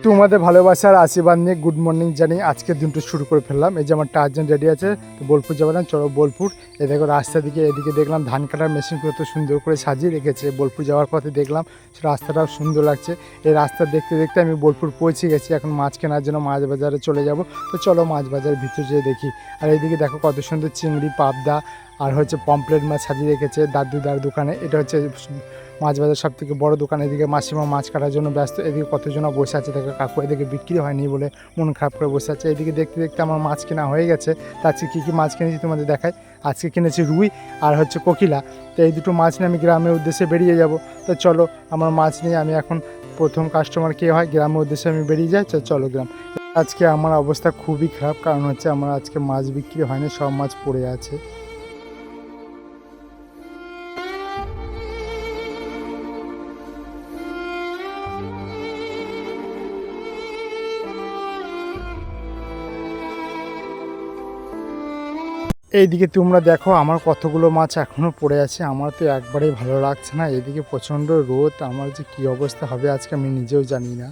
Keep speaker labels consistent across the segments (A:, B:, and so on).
A: তোমাদের ভালোবাসার আশীর্বাদ নিয়ে গুড মর্নিং জানিয়ে আজকের দিনটা শুরু করে ফেললাম। এই যে আমার টার্জেন রেডি আছে, তো বোলপুর যাবে না, চলো বোলপুর। এই দেখো রাস্তার দিকে এদিকে দেখলাম ধান কাটার মেশিনগুলো তো সুন্দর করে সাজিয়ে রেখেছে। বোলপুর যাওয়ার পথে দেখলাম রাস্তাটাও সুন্দর লাগছে। এই রাস্তা দেখতে দেখতে আমি বোলপুর পৌঁছে গেছি। এখন মাছ কেনার জন্য মাছ বাজারে চলে যাব। তো চলো মাছ বাজারের ভিতরে যেয়ে দেখি। আর এইদিকে দেখো কত সুন্দর চিংড়ি, পাবদা আর হচ্ছে পমপ্লেট মাছ সাজিয়ে রেখেছে দাদুদার দোকানে। এটা হচ্ছে মাছ বাজার সব থেকে বড় দোকান। এদিকে মাসিমা মাছ কাটার জন্য ব্যস্ত। এদিকে কতজন বসে আছে দেখো, কাকু এদিকে বিক্রি হয়নি বলে মন খারাপ করে বসে আছে। এদিকে দেখতে দেখতে আমার মাছ কেনা হয়ে গেছে। তা আজকে কী কী মাছ কিনেছি তোমাদের দেখাই। আজকে কিনেছি রুই আর হচ্ছে কোকিলা। তো এই দুটো মাছ নিয়ে আমি গ্রামের উদ্দেশ্যে বেরিয়ে যাব। তো চলো আমার মাছ নিয়ে আমি এখন প্রথম কাস্টমার কে হয় গ্রামের উদ্দেশ্যে আমি বেরিয়ে যাই। চলো গ্রাম। আজকে আমার অবস্থা খুবই খারাপ, কারণ হচ্ছে আমার আজকে মাছ বিক্রি হয়নি, সব মাছ পড়ে আছে। এইদিকে তোমরা দেখো আমার কতগুলো মাছ এখনও পড়ে আছে। আমার তো একবারেই ভালো লাগছে না। এদিকে প্রচণ্ড রোদ, আমার যে কী অবস্থা হবে আজকে আমি নিজেও জানি না।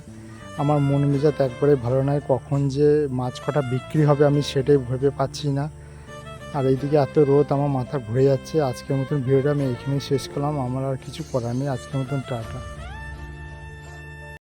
A: আমার মন মেজাজ একবারে ভালো নয়, কখন যে মাছ কটা বিক্রি হবে আমি সেটাই ভেবে পাচ্ছি না। আর এইদিকে এত রোদ, আমার মাথা ঘুরে যাচ্ছে। আজকের মতন ভিডিওটা আমি এখানেই শেষ করলাম। আমার আর কিছু করার নেই। আজকের মতন টাটা।